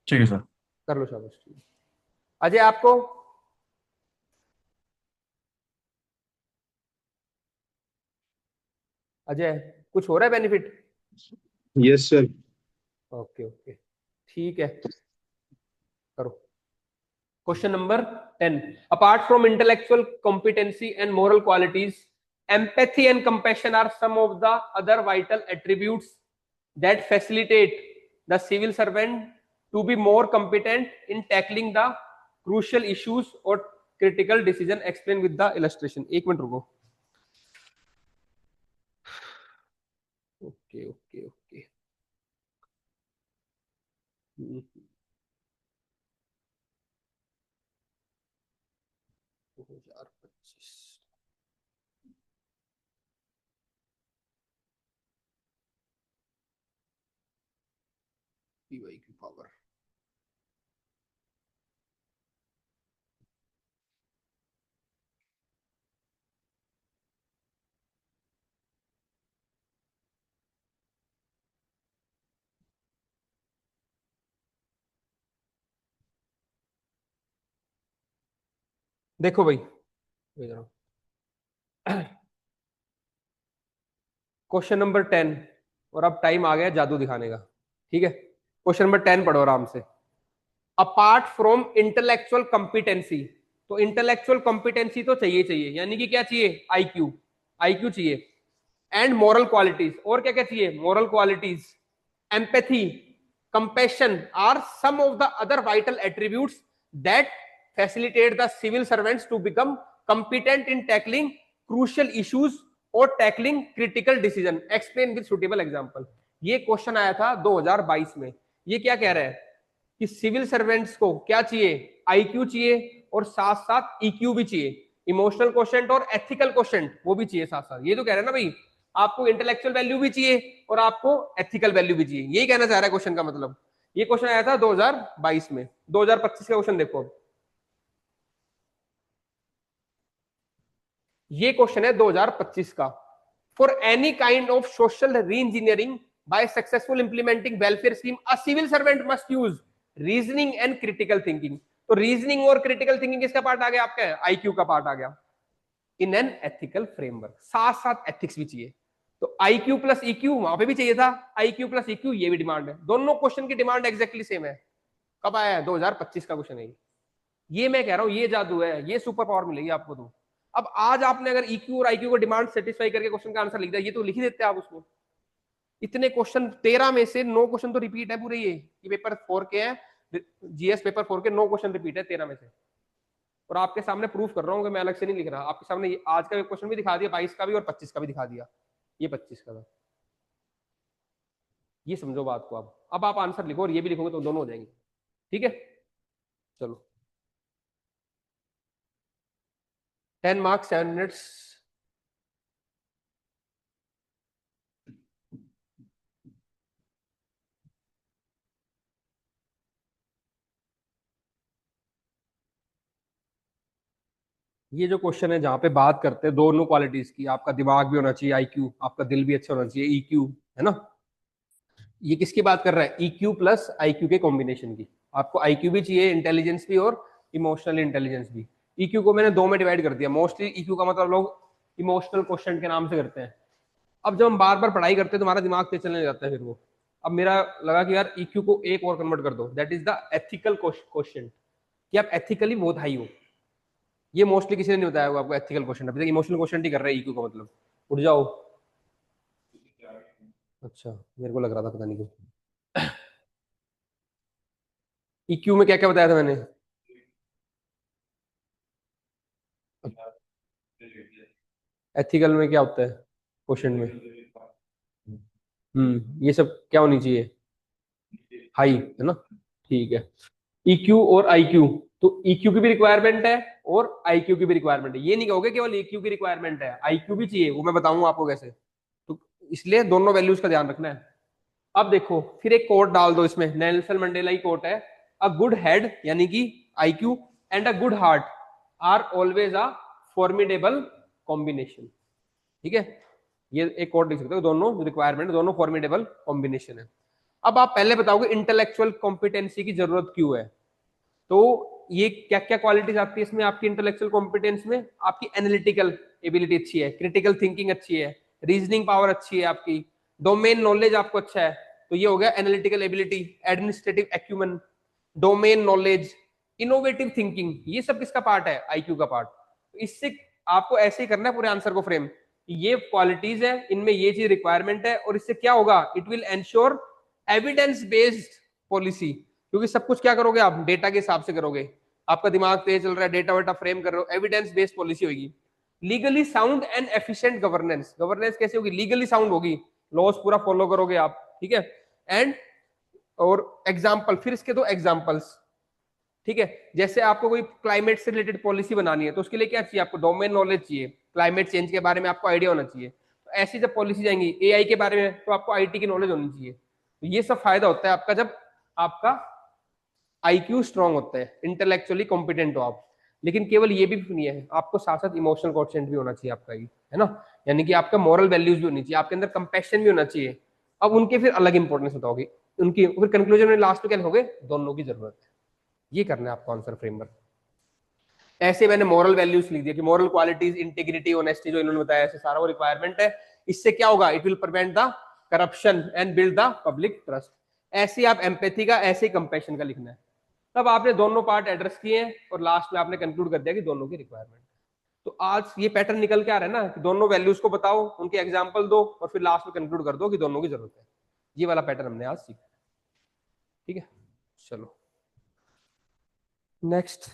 B: ठीक है सर।
A: कर लो, शाबाश। अजय आपको? अजय, कुछ हो रहा है benefit?
C: Yes sir.
A: Okay okay, ठीक है, करो question number 10। Apart from intellectual competency and moral qualities, empathy and compassion are some of the other vital attributes that facilitate the civil servant to be more competent in tackling the crucial issues or critical decision. Explain with the illustration. एक minute रुको। Okay okay okay, 2025 PY की power. देखो भाई, question number 10, और अब time आ गया जादू दिखाने का। ठीक है, क्वेश्चन नंबर 10 पढ़ो आराम से। अपार्ट फ्रॉम इंटेलेक्चुअल कॉम्पिटेंसी, तो इंटेलेक्चुअल कॉम्पिटेंसी तो चाहिए चाहिए, यानी कि क्या चाहिए, आईक्यू, आईक्यू चाहिए। एंड मोरल क्वालिटीज, और क्या क्या चाहिए, moral qualities, empathy, compassion are some of the other vital attributes that facilitate the civil servants to become competent in tackling crucial issues और tackling critical decision. Explain with suitable example. ये question आया था 2022 में। ये क्या कह रहा है कि सिविल सर्वेंट्स को क्या चाहिए, आईक्यू चाहिए और साथ साथ ईक्यू भी चाहिए, इमोशनल क्वेश्चन और एथिकल क्वेश्चन वो भी चाहिए साथ साथ। ये तो कह रहे हैं ना भाई, आपको इंटेलेक्चुअल वैल्यू भी चाहिए और आपको एथिकल वैल्यू भी चाहिए, यही कहना चाह रहा है क्वेश्चन का मतलब। ये क्वेश्चन आया था 2022 में। 2025 का क्वेश्चन देखो, ये क्वेश्चन है 2025 का। For any kind of social re engineering by successful implementing welfare scheme a civil servant must use reasoning and critical thinking. तो रीजनिंग और क्रिटिकल थिंकिंग किसका पार्ट आ गया, आपका आईक्यू का पार्ट आ गया। इन एन एथिकल फ्रेमवर्क, साथ साथ एथिक्स भी चाहिए। तो आईक्यू प्लस ईक्यू वहां पे भी चाहिए था, आईक्यू प्लस ईक्यू ये भी डिमांड है। दोनों क्वेश्चन की डिमांड एक्जैक्टली सेम है। कब आया है, 2025 का क्वेश्चन है ये मैं कह रहा हूं, ये जादू है, ये सुपर पावर मिलेगी आपको। तो अब आज आपने अगर ईक्यू और आईक्यू को डिमांड सेटिस्फाई करके क्वेश्चन का आंसर लिख दिया, ये तो लिख ही देते आप उसको। इतने क्वेश्चन 13 में से 9 क्वेश्चन तो रिपीट है पूरे, ये पेपर 4 के हैं, जीएस पेपर 4 के 9 क्वेश्चन रिपीट है 13 में से, और आपके सामने प्रूफ कर रहा हूँ कि मैं अलग से नहीं लिख रहा, आपके सामने आज का क्वेश्चन भी दिखा दिया, 22 का भी और 25 का भी दिखा दिया, ये 25 का था। ये समझो बात को। अब आप आंसर लिखो और ये भी लिखोगे तो दोनों हो जाएंगे। ठीक है, चलो 10 मार्क्स 7 मिनट्स। ये जो क्वेश्चन है जहां पे बात करते हैं दोनों क्वालिटीज की, आपका दिमाग भी होना चाहिए, आईक्यू, आपका दिल भी अच्छा होना चाहिए, ईक्यू, है ना। ये किसकी बात कर रहा है? ईक्यू प्लस आईक्यू के कॉम्बिनेशन की। आपको आईक्यू भी चाहिए, इंटेलिजेंस भी और इमोशनल इंटेलिजेंस भी। ईक्यू को मैंने दो में डिवाइड कर दिया। मोस्टली ईक्यू का मतलब लोग इमोशनल क्वेश्चन के नाम से करते हैं। अब जब हम बार बार पढ़ाई करते हैं तो हमारा दिमाग तेज चलने जाता है फिर वो। अब मेरा लगा कि यार ईक्यू को एक और कन्वर्ट कर दो, that is the ethical question, कि आप एथिकली बहुत हाई हो। ये मोस्टली किसी ने नहीं बताया होगा आपको एथिकल क्वेश्चन, अभी तक इमोशनल क्वेश्चन ही कर रहे हैं ईक्यू का मतलब। उठ जाओ। अच्छा, मेरे को लग रहा था पता नहीं क्यों। ईक्यू में क्या क्या बताया था मैंने? एथिकल में क्या होता है क्वेश्चन में? ये सब क्या होनी चाहिए? हाई, है ना। ठीक है, ईक्यू और आईक्यू, तो ईक्यू की भी रिक्वायरमेंट है और आईक्यू की भी रिक्वायरमेंट है। ये नहीं कहोगे केवल ईक्यू की रिक्वायरमेंट है, आईक्यू भी चाहिए, वो मैं बताऊंगा आपको कैसे। तो इसलिए दोनों वैल्यूज का ध्यान रखना है। अब देखो फिर एक कोट डाल दो इसमें, नेल्सन मंडेला की कोट है, अ गुड हेड यानी कि IQ and a good heart are always a formidable combination. ठीक है, ये एक कोट लिख सकते हो, दोनों रिक्वायरमेंट, दोनों फॉर्मिडेबल कॉम्बिनेशन है। अब आप पहले बताओगे इंटेलेक्चुअल कॉम्पिटेंसी की जरूरत क्यों है। तो ये क्या क्या क्वालिटीज आती है इसमें आपकी इंटेलेक्चुअल कॉम्पिटेंस में? आपकी एनालिटिकल एबिलिटी अच्छी है, क्रिटिकल थिंकिंग अच्छी है, रीजनिंग पावर अच्छी है आपकी, डोमेन नॉलेज आपको अच्छा है, तो ये हो गया analytical ability, administrative acumen, domain knowledge, innovative thinking, ये सब किसका पार्ट है? आईक्यू का पार्ट। तो इससे आपको ऐसे ही करना है पूरे आंसर को फ्रेम, ये क्वालिटीज है, इनमें ये चीज रिक्वायरमेंट है, और इससे क्या होगा? It will ensure evidence based policy, क्योंकि सब कुछ क्या करोगे आप? डेटा के हिसाब से करोगे, आपका दिमाग तेज चल रहा है, डेटा वेटा फ्रेम कर रहे हो, एविडेंस बेस्ड पॉलिसी होगी। Legally sound and efficient governance, governance कैसे होगी? लीगली साउंड होगी, लॉस पूरा फॉलो करोगे आप, ठीक है। एंड और एग्जाम्पल, फिर इसके दो एग्जाम्पल्स, ठीक है। जैसे आपको कोई क्लाइमेट से रिलेटेड पॉलिसी बनानी है तो उसके लिए क्या चाहिए? आपको डोमेन नॉलेज चाहिए, क्लाइमेट चेंज के बारे में आपको आइडिया होना चाहिए। तो ऐसी जब पॉलिसी जाएंगी एआई के बारे में, तो आपको आईटी की नॉलेज होनी चाहिए। तो ये सब फायदा होता है आपका जब आपका आईक्यू स्ट्रांग होता है, इंटेलेक्चुअली कॉम्पिटेंट हो आप। लेकिन केवल ये भी नहीं है, आपको साथ साथ इमोशनल क्वोटिएंट भी होना चाहिए आपका, ये है ना, यानी कि आपका मॉरल वैल्यूज भी होनी चाहिए, आपके अंदर कंपैशन भी होना चाहिए। अब उनके फिर अलग इंपॉर्टेंस बताओगे, उनकी फिर कंक्लूजन में लास्ट में क्या लिखोगे? दोनों की जरूरत है। ये करना है आपको आंसर फ्रेमवर्क। ऐसे मैंने मॉरल वैल्यूज लिख दिया कि मॉरल क्वालिटीज, इंटीग्रिटी, ऑनेस्टी, जो इन्होंने बताया, ऐसे सारा वो रिक्वायरमेंट है। इससे क्या होगा? It will prevent the corruption and build the public trust. ऐसे आप एम्पैथी का, ऐसे कंपैशन का लिखना है। तब आपने दोनों पार्ट एड्रेस किए हैं और लास्ट में आपने कंक्लूड कर दिया कि दोनों की रिक्वायरमेंट। तो आज ये पैटर्न निकल के आ रहा है ना कि दोनों वैल्यूज को बताओ, उनके एग्जांपल दो और फिर लास्ट में कंक्लूड कर दो कि दोनों की जरूरत है। ये वाला पैटर्न हमने आज सीखा, ठीक है। चलो नेक्स्ट।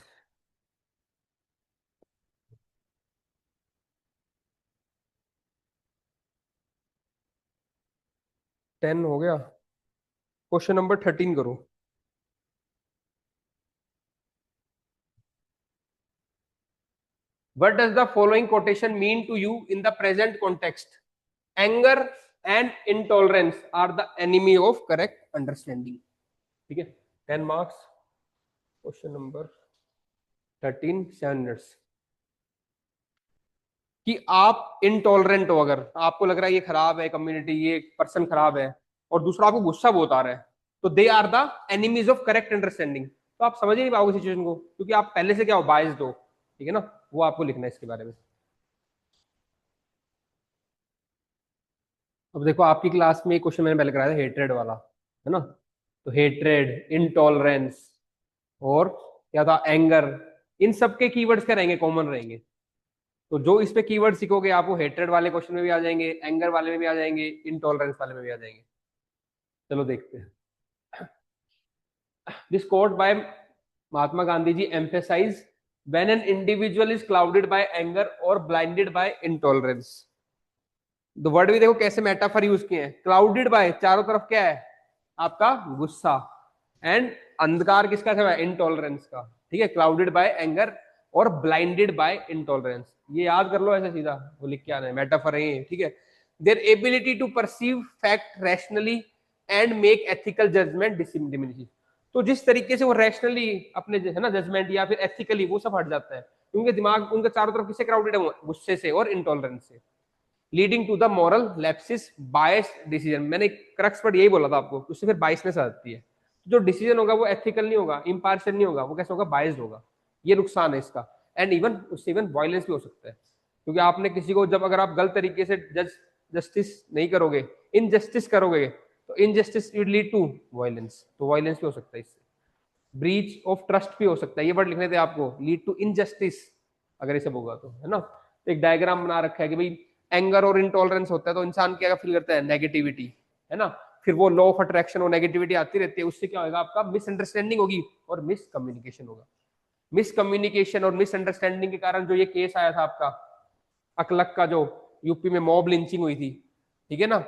A: टेन हो गया, क्वेश्चन नंबर 13 करो। What does the following quotation mean to you in the present context? Anger and intolerance are the enemy of correct understanding. ठीक है, 10 मार्क्स, क्वेश्चन नंबर 13, 7 मिनट्स। कि आप इंटॉलरेंट हो, अगर आपको लग रहा है ये खराब है कम्युनिटी, ये पर्सन खराब है, और दूसरा आपको गुस्सा बहुत आ रहा है, तो they are the enemies of correct understanding. तो आप समझ ही नहीं पाओगे सिचुएशन को, क्योंकि आप पहले से क्या हो? बायस्ड हो, ठीक है ना। वो आपको लिखना है इसके बारे में। अब देखो आपकी क्लास में एक क्वेश्चन मैंने पहले कराया था, हेट्रेड वाला, है ना। तो हेट्रेड, इंटॉलरेंस और क्या था? एंगर। इन सब के कीवर्ड्स क्या रहेंगे? कॉमन रहेंगे। तो जो इस पे कीवर्ड सीखोगे आप, वो हेट्रेड वाले क्वेश्चन में भी आ जाएंगे, एंगर वाले में भी आ जाएंगे, इंटॉलरेंस वाले में भी आ जाएंगे। चलो देखते हैं। This quote by Mahatma Gandhi ji emphasize when an individual is clouded by anger और ब्लाइंडेड बाय इंटॉलरेंस। तो वर्ड भी देखो कैसे मेटाफर यूज किए हैं, क्लाउडेड बाय, चारों तरफ क्या है आपका गुस्सा, एंड अंधकार किसका था, इंटॉलरेंस का। ठीक है, क्लाउडेड बाय एंगर और ब्लाइंडेड बाय इंटॉलरेंस, ये याद कर लो ऐसे सीधा, वो लिख के आना है, मेटाफर है ये। ठीक है, their ability to perceive fact rationally and make ethical judgement diminishes. तो जिस तरीके से वो रैशनली अपने है ना जजमेंट या फिर एथिकली वो सब हट जाता है, क्योंकि दिमाग उनका चारों तरफ किससे क्राउडेड है, गुस्से से और इंटॉलरेंस से, leading to the moral lapses bias decision. मैंने क्रक्स पर यही बोला था आपको, उससे फिर बायसनेस आ जाती है। जो डिसीजन होगा वो एथिकल नहीं होगा, इम्पार्शियल नहीं होगा, वो कैसे होगा, बायस्ड होगा। ये नुकसान है इसका, एंड इवन उससे इवन वायलेंस भी हो सकता है, क्योंकि आपने किसी को जब अगर आप गलत तरीके से जस्टिस नहीं करोगे, इनजस्टिस करोगे, तो injustice will lead to violence, तो वायलेंस भी हो सकता है इससे। ब्रीच ऑफ ट्रस्ट भी हो सकता है, ये वर्ड लिखने थे आपको, लीड टू इनजस्टिस अगर ये सब होगा तो, है ना। तो एक डायग्राम बना रखा है कि भाई एंगर और इंटॉलरेंस होता है तो इंसान क्या फील करता है, नेगेटिविटी, है ना। फिर वो लॉ ऑफ अट्रैक्शन और नेगेटिविटी आती रहती है, उससे क्या होगा, आपका मिसअंडरस्टैंडिंग होगी और मिसकम्युनिकेशन होगा। मिसकम्युनिकेशन और मिसअंडरस्टैंडिंग के कारण जो ये केस आया था आपका अकलक का, जो यूपी में मॉब लिंचिंग हुई थी, ठीक है ना,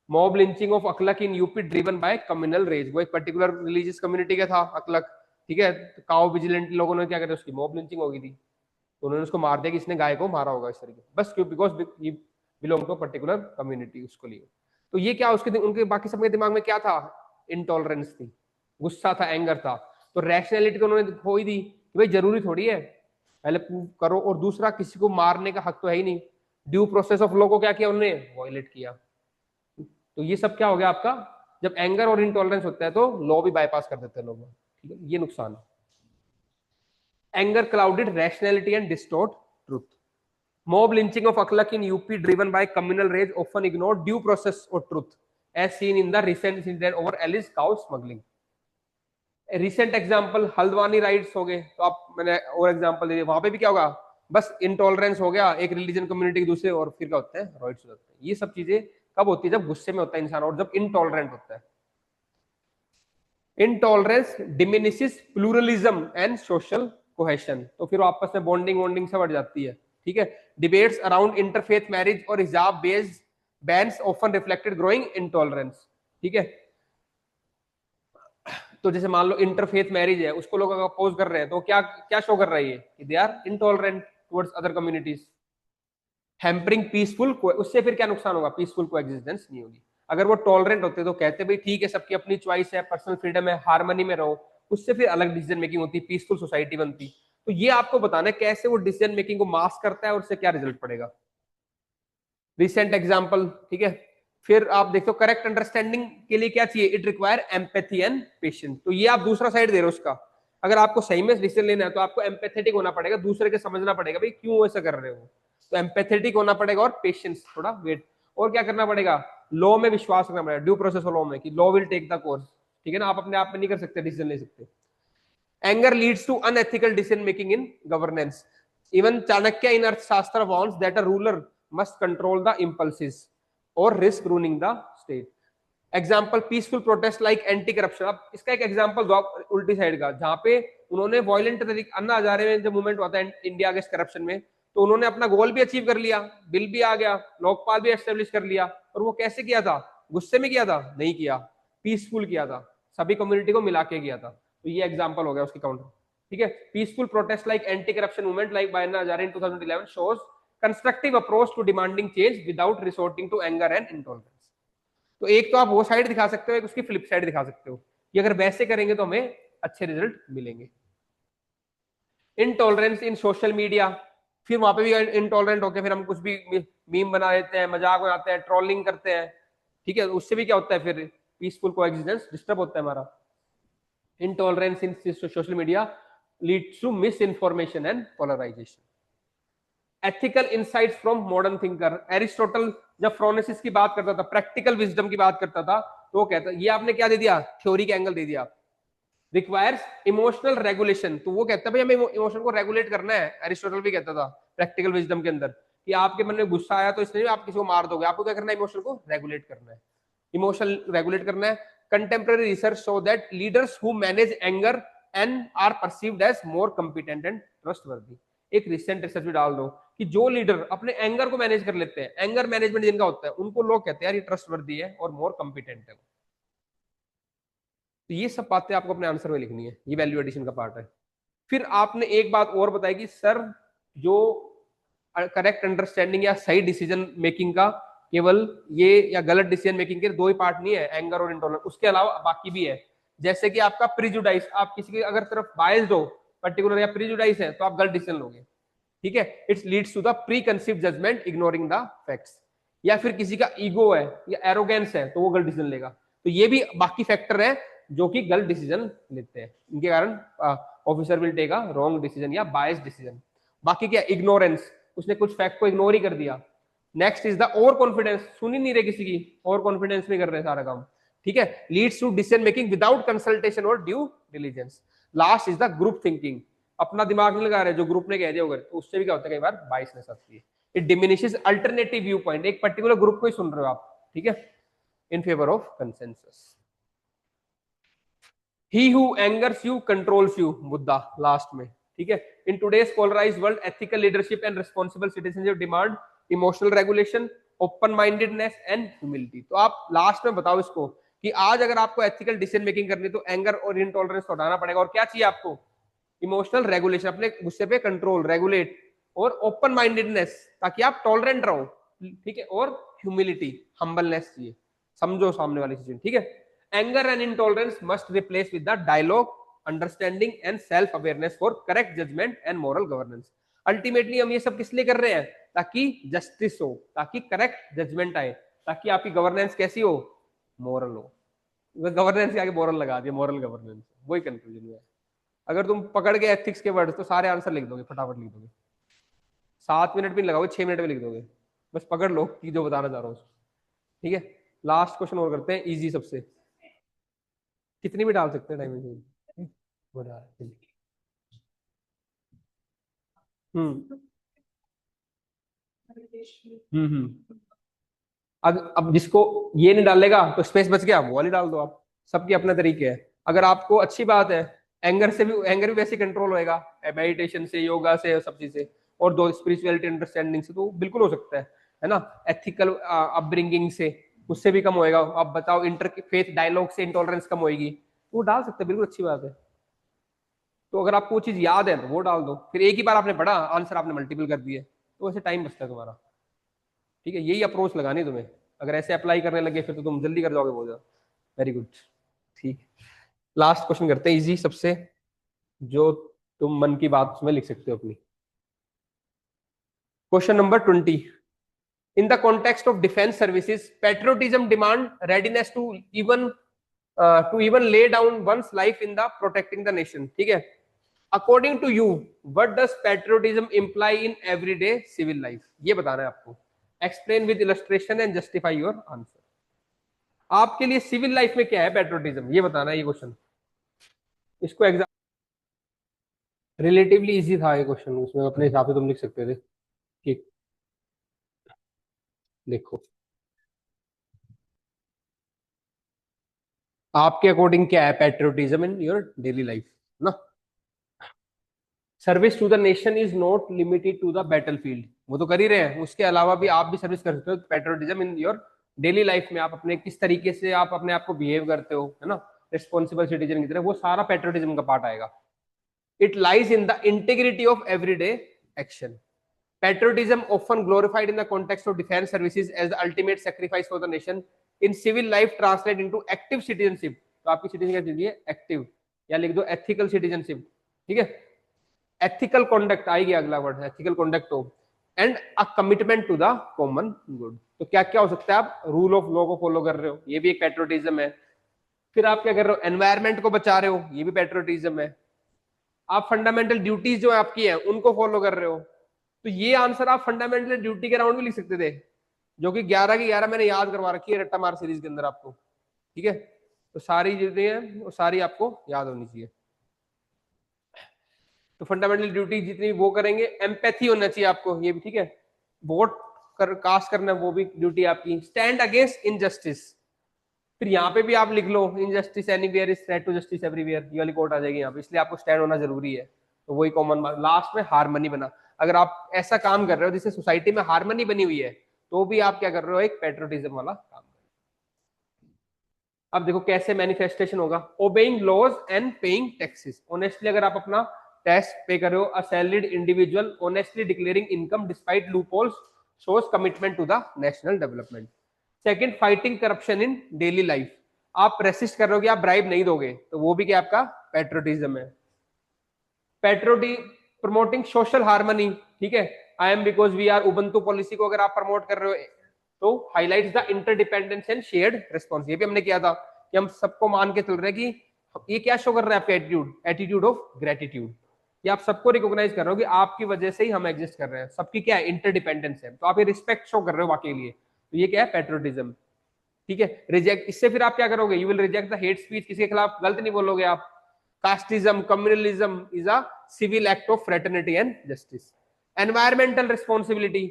A: mob lynching of Akhlaq in UP driven by communal rage. वो एक पर्टिकुलर रिलीजियस कम्युनिटी का था अकलक, ठीक है, तो काउ विजिलेंट लोगों ने क्या करा, उसकी मॉब लिंचिंग हो गई थी, तो उन्होंने उसको मार दिया कि इसने गाय को मारा होगा इस तरीके, बस क्यों, because he belong to particular community, उसको लिए। तो ये क्या उसके उनके बाकी सबके दिमाग में क्या था, इंटॉलरेंस थी, गुस्सा था, एंगर था। तो रैशनैलिटी तो उन्होंने खो ही दी कि भाई जरूरी थोड़ी है, पहले प्रूव करो, और दूसरा किसी को मारने का हक तो है ही नहीं, ड्यू प्रोसेस ऑफ लॉ को क्या किया उन्होंने, वायलेट किया। तो ये सब क्या हो गया आपका, जब एंगर और इंटॉलरेंस होता है तो लॉ भी बाईपास कर देते हैं लोग, ठीक है, ये नुकसान है। Anger clouded rationality and distort truth. Mob lynching of Aklak in UP driven by communal rage often ignored due process or truth, as seen in the recent incident over Alice cow smuggling. Recent example Haldwani rights हो गए, तो आप मैंने और example दे दिए, वहां पे भी क्या होगा, बस इंटॉलरेंस हो गया एक रिलीजन कम्युनिटी के दूसरे, और फिर क्या होता है, राइट्स हो जाते हैं। ये सब चीजें कब होती है, जब गुस्से में होता है इंसान और जब इंटॉलरेंट होता है। Intolerance diminishes pluralism and social cohesion, तो फिर आपस में बॉन्डिंग वॉन्डिंग सब बढ़ जाती है, ठीक है। डिबेट्स अराउंड इंटरफेथ मैरिज और हिजाब based bans often reflected growing intolerance, ठीक है। तो जैसे मान लो इंटरफेथ मैरिज है, उसको लोग अगर अपोज कर रहे हैं तो क्या क्या शो कर रहा है ये, कि they are intolerant towards other communities. Hampering peaceful, उससे फिर क्या नुकसान होगा, पीसफुल कोएग्जिस्टेंस नहीं होगी। अगर वो टॉलरेंट होते तो कहते भाई ठीक है, सबकी अपनी चॉइस है, पर्सनल फ्रीडम है, हार्मनी में रहो, उससे फिर अलग डिसीजन मेकिंग होती, पीसफुल सोसाइटी बनती। तो ये आपको बताना है कैसे वो डिसीजन मेकिंग को मास्क करता है और उससे क्या रिजल्ट पड़ेगा। रिसेंट एग्जांपल, ठीक है। फिर आप देखो करेक्ट अंडरस्टैंडिंग के लिए क्या चाहिए, it require empathy and patience. तो ये आप दूसरा साइड दे रहे हो उसका, अगर आपको सही में डिसीजन लेना है तो आपको एम्पैथेटिक होना पड़ेगा, दूसरे के समझना पड़ेगा भाई क्यों ऐसा कर रहे हो, तो एम्पैथेटिक होना पड़ेगा और पेशेंस, थोड़ा वेट। और क्या करना पड़ेगा, लॉ में विश्वास रखना पड़ेगा, ड्यू प्रोसेस ऑफ लॉ में, कि law will take the course, ठीक है ना, आप अपने आप में नहीं कर सकते, डिसीजन ले सकते। Anger leads to unethical decision making in governance. Even Chanakya in Arthashastra warns that a ruler must control the impulses or risk ruining the state. Example peaceful protest like anti corruption. अब इसका एक एग्जाम्पल दो आप उल्टी side का, जहां पे उन्होंने वायलेंट तरीके, अन्ना हजारे में जब मूवमेंट होता है इंडिया अगेंस्ट करप्शन में, तो उन्होंने अपना गोल भी अचीव कर लिया, बिल भी आ गया, लोकपाल भी एस्टेब्लिश कर लिया, और वो कैसे किया था, गुस्से में किया था, नहीं किया, पीसफुल किया था, सभी कम्युनिटी को मिला के किया था। तो ये एग्जाम्पल हो गया उसकी काउंटर, ठीक है। Peaceful protest like anti corruption movement like by Anna Hazare in 2011 shows constructive approach to demanding change without resorting to anger and intolerance. तो एक तो आप वो साइड दिखा सकते हो, एक उसकी फ्लिप साइड दिखा सकते हो, कि अगर वैसे करेंगे तो हमें अच्छे रिजल्ट मिलेंगे। इनटॉलरेंस इन सोशल मीडिया, फिर वहां पे भी इनटॉलरेंट होकर फिर हम कुछ भी मीम बना देते हैं, मजाक बनाते हैं, ट्रोलिंग करते हैं, ठीक है, उससे भी क्या होता है, फिर पीसफुल कोएग्जिस्टेंस डिस्टर्ब होता है हमारा। Intolerance in social media leads to mis information and polarisation. Ethical insights from modern thinker. Aristotle जब फ्रोनेसिस की बात करता था, प्रैक्टिकल विजडम की बात करता था, तो वो कहता, ये आपने क्या दे दिया, थ्योरी के एंगल दे दिया। रिक्वायर्स इमोशनल रेगुलेशन, तो वो कहता है भाई हमें इमोशन को रेगुलेट करना है। एरिस्टोटल भी कहता था प्रैक्टिकल विजडम के अंदर, कि आपके मन में गुस्सा आया तो इसलिए आप किसी को मार दोगे, आपको क्या करना है, इमोशन को रेगुलेट करना है, इमोशन रेगुलेट करना है। Contemporary research show that leaders who manage anger and are perceived as more competent and trustworthy. एक रिसेंट रिसर्च भी डाल दो कि जो लीडर अपने एंगर को मैनेज कर लेते हैं, एंगर मैनेजमेंट जिनका होता है, उनको लोग कहते हैं यार ये ट्रस्टवर्दी है और मोर कॉम्पिटेंट है। तो ये सब बातें आपको अपने आंसर में लिखनी है, ये वैल्यू एडिशन का पार्ट है। फिर आपने एक बात और बताई कि सर जो करेक्ट अंडरस्टैंडिंग या सही डिसीजन मेकिंग का केवल ये या गलत डिसीजन मेकिंग के दो ही पार्ट नहीं है, एंगर और इंटॉलरेंस, उसके अलावा बाकी भी है। जैसे कि आपका प्रिजुडाइस, आप किसी की अगर तरफ बायस्ड हो पर्टिकुलर या प्रिजुडाइस है तो आप गलत डिसीजन लोगे, ठीक है। It's leads to the pre conceived judgement ignoring the facts. या फिर किसी का ईगो है या एरोगेंस है तो वो गलत डिसीजन लेगा। तो ये भी बाकी फैक्टर है जो कि गलत डिसीजन लेते हैं, इनके कारण officer will take a wrong decision या बायस्ड डिसीजन। बाकी क्या, इग्नोरेंस, उसने कुछ फैक्ट को इग्नोर ही कर दिया। Next is the over confidence, सुन ही नहीं रहे किसी की, ओवर कॉन्फिडेंस में कर रहे हैं सारा काम, ठीक है। Leads to decision making without consultation और due diligence. Last is the group thinking, अपना दिमाग नहीं लगा रहे, जो ग्रुप ने कह दिया होगा, तो उससे भी क्या होता है कई बार बायसनेस आती है। It diminishes alternative view point, एक पर्टिकुलर ग्रुप को ही सुन रहे हो आप, ठीक है, in favour of consensus. He who angers you controls you, मुद्दा लास्ट में, ठीक है। In today's polarized world, ethical leadership and responsible citizenship demand emotional regulation, open mindedness and humility। तो आप लास्ट में बताओ इसको कि आज अगर आपको एथिकल डिसीजन मेकिंग करनी है तो एंगर और इंटॉलरेंस को हटाना पड़ेगा, और क्या चाहिए आपको, इमोशनल रेगुलेशन, अपने गुस्से पे कंट्रोल, रेगुलेट, और ओपन माइंडेडनेस ताकि आप टॉलरेंट रहो, ठीक है, और ह्यूमिलिटी, हम्बलनेस चाहिए, समझो सामने वाली चीजें, ठीक है। Anger and intolerance must replace with the dialogue, understanding and self awareness for correct judgment and moral governance। Ultimately हम ये सब किस लिए कर रहे हैं, ताकि जस्टिस हो, ताकि करेक्ट जजमेंट आए, ताकि आपकी गवर्नेंस कैसी हो, मोरल हो। गवर्नेंस के आगे मोरल लगा दिया, मोरल गवर्नेंस, वही कंफ्यूजन है। अगर तुम पकड़ के एथिक्स के वर्ड तो सारे आंसर लिख दोगे, फटाफट लिख दोगे, 7 मिनट भी लगाओगे, 6 मिनट में लिख दोगे, बस पकड़ लो कि जो बताना चाह रहा हूँ, ठीक है। लास्ट क्वेश्चन और करते हैं, इजी सबसे, कितनी भी डाल सकते हैं टाइम, हम्म अब जिसको ये नहीं डालेगा तो स्पेस बच गया, वो वाली डाल दो आप, सबके अपने तरीके हैं। अगर आपको अच्छी बात है, एंगर भी वैसे कंट्रोल होएगा मेडिटेशन से, योगा से, सब चीज से, और दो स्पिरिचुअलिटी अंडरस्टैंडिंग से, तो बिल्कुल हो सकता है ना। एथिकल अपब्रिंगिंग से उससे भी कम होएगा। आप बताओ इंटर फेथ डायलॉग से इंटॉलरेंस कम होएगी, वो डाल सकते हैं, बिल्कुल अच्छी बात है। तो अगर आपको वो चीज याद है तो वो डाल दो, फिर एक ही बार आपने पढ़ा, आंसर आपने मल्टीपल कर दिए, तो वैसे टाइम बचता है तुम्हारा, ठीक है। यही अप्रोच लगानी तुम्हें, अगर ऐसे अप्लाई करने लगे फिर तो तुम जल्दी कर जाओगे बहुत ज्यादा। वेरी गुड, ठीक। लास्ट क्वेश्चन करते हैं, इजी सबसे, जो तुम मन की बात उसमें लिख सकते हो अपनी। Question number 20, in the context of defense services, patriotism demand readiness to even lay down one's life in the protecting the nation, ठीक है। According to you, what does patriotism imply in everyday civil life? ये बताना है आपको। Explain with illustration and justify your answer। आपके लिए civil life में क्या है पेट्रोटिज्म, ये बताना है ये क्वेश्चन। इसको एग्जाम रिलेटिवली इजी था ये क्वेश्चन, उसमें अपने हिसाब से तुम लिख सकते थे कि देखो आपके अकॉर्डिंग क्या है patriotism in your daily life ना। Service to the nation is not limited to the battlefield, वो तो कर ही रहे हैं, उसके अलावा भी आप भी सर्विस कर सकते हो। Patriotism in your daily life में आप अपने किस तरीके से आप अपने आप को बिहेव करते हो, है ना, रिस्पॉन्सिबल सिटीजन की तरह, वो सारा पेट्रियोटिज्म का पार्ट आएगा। It lies in the integrity of everyday action. Patriotism often glorified in the context of defense services as the ultimate sacrifice for the nation. In civil life translate into active citizenship। तो आपकी citizen क्या है, active, या लिख दो ethical citizenship, ठीक है। Ethical conduct आएगी अगला वर्ड, एथिकल कॉन्डक्ट हो, and a commitment to the common good. तो क्या क्या हो सकता है, आप रूल ऑफ लॉ को फॉलो कर रहे हो, ये भी एक पेट्रियोटिज्म है। फिर आप क्या कर रहे हो, एनवायरमेंट को बचा रहे हो, ये भी पेट्रियोटिज्म है। आप फंडामेंटल ड्यूटीज जो आपकी है उनको फॉलो कर रहे हो। तो ये आंसर आप फंडामेंटल ड्यूटी के राउंड में लिख सकते थे, जो कि 11 की 11 मैंने याद करवा रखी है रट्टा मार सीरीज के अंदर आपको, ठीक है। तो सारी चीजें हैं वो सारी आपको याद होनी चाहिए। तो फंडामेंटल ड्यूटी जितनी वो करेंगे, एम्पैथी होना चाहिए आपको, ये भी ठीक है। वोट कास्ट करना वो भी ड्यूटी आपकी। Stand against injustice. फिर यहाँ पे भी आप लिख लो injustice anywhere is threat to justice everywhere, ये वाली कोट आ जाएगी यहाँ पे, इसलिए आपको स्टैंड होना जरूरी है। तो वही कॉमन लास्ट में हार्मनी बना। अगर आप ऐसा काम कर रहे हो जिससे सोसाइटी में हार्मनी बनी हुई है, तो भी आप क्या कर रहे हो, एक पेट्रोटिज्म वाला काम। अब देखो कैसे मैनिफेस्टेशन होगा, obeying laws and paying taxes. Honestly अगर आप अपना टैक्स पे कर रहे हो, a salaried individual honestly declaring income despite loopholes shows commitment to the national development. Second, fighting corruption in daily life. आप रेसिस्ट कर रहे हो कि आप ब्राइब नहीं दोगे, तो वो भी क्या आपका पेट्रोटिज्म है। पेट्रोटी प्रमोटिंग सोशल हार्मनी, ठीक है, I am because we are Ubuntu policy को अगर आप प्रमोट कर रहे हो तो highlights the interdependence and shared response. ये भी हमने किया था कि हम सबको मान के चल रहे हैं कि ये क्या शो कर रहा है आपका एटीट्यूड, एटीट्यूड ऑफ ग्रेटिट्यूड। ये आप सबको रिकॉग्नाइज कर रहे हो कि आपकी वजह से ही हम एग्जिस्ट कर रहे हैं, सबकी क्या है इंटरडिपेंडेंस है, तो आप ये रिस्पेक्ट शो कर रहे हो वाकई लिए, तो ये क्या है पेट्रोटिज्म। ठीक है, रिजेक्ट, इससे फिर आप क्या करोगे, you will reject the hate speech, किसी के खिलाफ गलत नहीं बोलोगे आप। Casteism, communalism is a civil act of fraternity and justice. Environmental responsibility,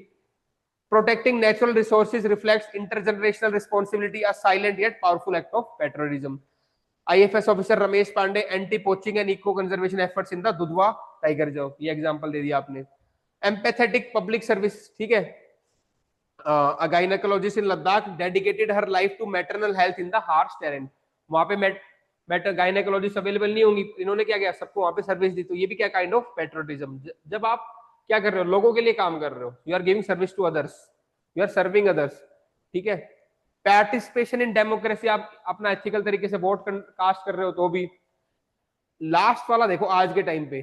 A: protecting natural resources reflects intergenerational responsibility, a silent yet powerful act of patriotism. IFS officer Ramesh Pandey anti poaching and eco conservation efforts in the Dudhwa tiger reserve, ये example दे दिया आपने। empathetic public service, ठीक है, a gynecologist in Ladakh dedicated her life to maternal health in the harsh terrain। वहां पे gynaecologist available नहीं होंगी, इन्होंने क्या किया, सबको वहां पे सर्विस दी, तो ये भी क्या काइंड ऑफ पेट्रोटिज्म। जब आप क्या कर रहे हो, लोगों के लिए काम कर रहे हो, you are giving service to others, you are serving others. ठीक है, पार्टिसिपेशन इन डेमोक्रेसी, आप अपना एथिकल तरीके से वोट कास्ट कर रहे हो तो भी। लास्ट वाला देखो आज के टाइम पे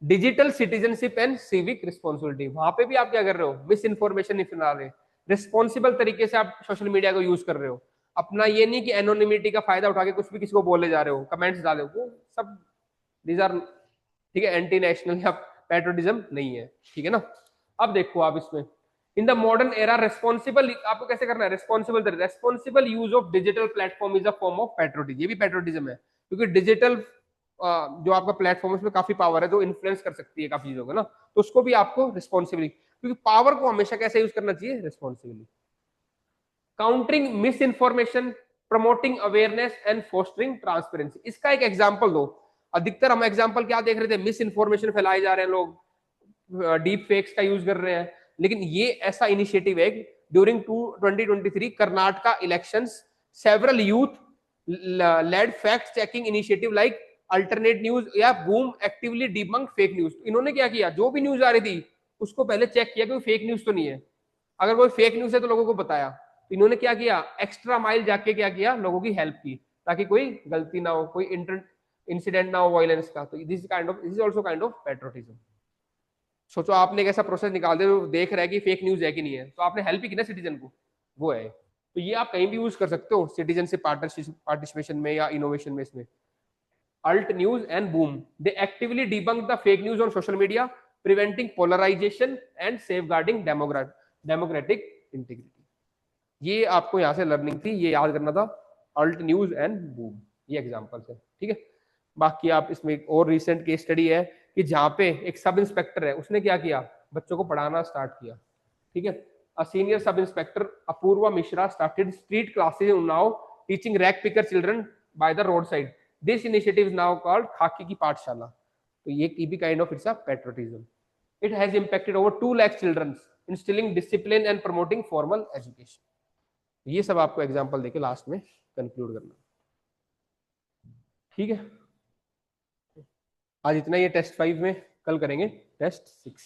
A: digital citizenship and civic responsibility, वहां पे भी आप क्या कर रहे हो, मिस इन्फॉर्मेशन नहीं फैला रहे, रिस्पॉन्सिबल तरीके से आप सोशल मीडिया को यूज कर रहे हो। अपना ये नहीं कि एनोनिमिटी का फायदा उठा के कुछ भी किसी को बोले जा रहे हो, कमेंट्स डाले हो, वो सब दीज आर, ठीक है, एंटी नेशनल या पेट्रोटिज्म नहीं है। ठीक है ना। अब देखो आप इसमें in the modern era responsible, आपको कैसे करना है, responsible use of digital platform is a form of patriotism. ये भी पेट्रोटिज्म है, क्योंकि डिजिटल जो आपका प्लेटफॉर्म है उसमें काफी पावर है, जो इन्फ्लुएंस कर सकती है काफी चीजों को ना, तो उसको भी आपको रिस्पॉन्सिबली, क्योंकि पावर को हमेशा कैसे यूज करना चाहिए, responsibly. Countering miss information, promoting awareness and fostering transparency. इसका एक एग्जाम्पल दो। अधिकतर हम एग्जाम्पल क्या देख रहे थे, मिस इन्फॉर्मेशन फैलाए जा रहे हैं, लोग डीप फेक्स का यूज कर रहे हैं, लेकिन ये ऐसा इनिशिएटिव है during 2023 Karnataka elections several youth led fact checking initiative like alternate news या Boom actively debunk fake news. इन्होंने क्या किया, जो भी न्यूज आ रही थी उसको पहले चेक किया कि फेक न्यूज तो नहीं है, अगर कोई फेक न्यूज है तो लोगों को बताया। तो इन्होंने क्या किया, एक्स्ट्रा माइल जाके क्या किया, लोगों की हेल्प की, ताकि कोई गलती ना हो, कोई इंसिडेंट ना हो वायलेंस का। तो this is also kind of patriotism. सोचो आपने एक ऐसा प्रोसेस निकाल दे, देख रहा है कि फेक न्यूज है कि नहीं है, तो आपने हेल्प ही की ना सिटीजन को, वो है। तो ये आप कहीं भी यूज कर सकते हो, सिटीजन से पार्टिसिपेशन में या इनोवेशन में। इसमें Alt News and Boom, they actively debunk the fake news on social media, preventing polarisation and safeguarding democratic integrity. ये आपको यहाँ से लर्निंग थी, ये याद करना था, अल्ट न्यूज एंड बूम, ये एग्जांपल है। ठीक है, बाकी आप इसमें एक और रिसेंट केस स्टडी है कि जहाँ पे एक सब इंस्पेक्टर है, उसने क्या किया, बच्चों को पढ़ाना स्टार्ट किया। ठीक है, a senior sub inspector Apoorva Mishra started street classes in Unnao teaching rag picker children by the road side. This initiative is now called Khaki Ki Pathshala. तो ये भी kind of it's a patriotism. It has impacted over 2 lakh children, instilling discipline and promoting formal education. ये सब आपको example देके last में conclude करना। ठीक है, आज इतना ही है टेस्ट 5 में, कल करेंगे टेस्ट 6।